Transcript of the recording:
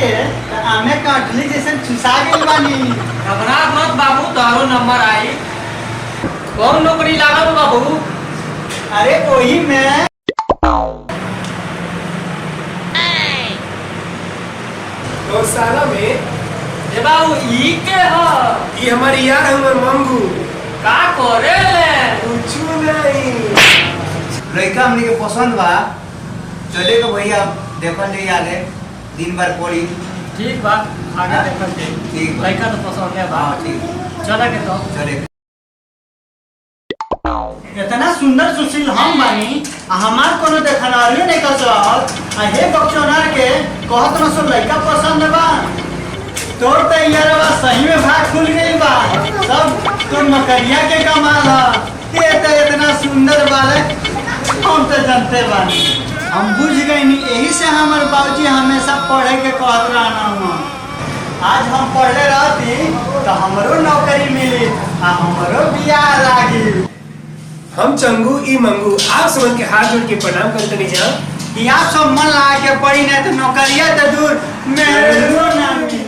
के त आमे काटली जैसे चुसा गेल बानी। घबरा मत बाबू, तारो नंबर आई। कौन नौकरी लागल बाबू? अरे वही में गौशाला में ए बाबू ई के ह? ये हमारे यार हमर मंगू का करे ले? कुछ नहीं। लड़का हमने के पसंद बा, चले के भैया देखल ले आगे दिन भर पड़ी। ठीक बा, आगे देखल के। ठीक बा। लड़का तो पसंद है बा। हाँ ठीक, चला के तो चले। इतना सुंदर सुशील हम बानी आ हमार कोनो देखनारियो नहीं कर सकल। आ हे बक्चोनर के कहत न सो लड़का पसंद बा। तोर त यारवा सही में भाग खुल गई बा। सब तो मकरिया के कमाल ह। ये तो इतना सुंदर बाले हम तो जानते बानी। हम बुझ गए नी, यही से हमार बाबूजी हमेशा पढ़े के कहत रहना हुआ। आज हम पढ़ले रहती तो हमरो नौकरी मिली आ हमरो बियाह लागी। हम चंगू ई मंगू आप समझ के हाथ जोड़ के प्रणाम करते नहीं जा। यहाँ सब मन लगा के पड़ी नहीं तो नौकरिया तो दूर मेरे ना मिली।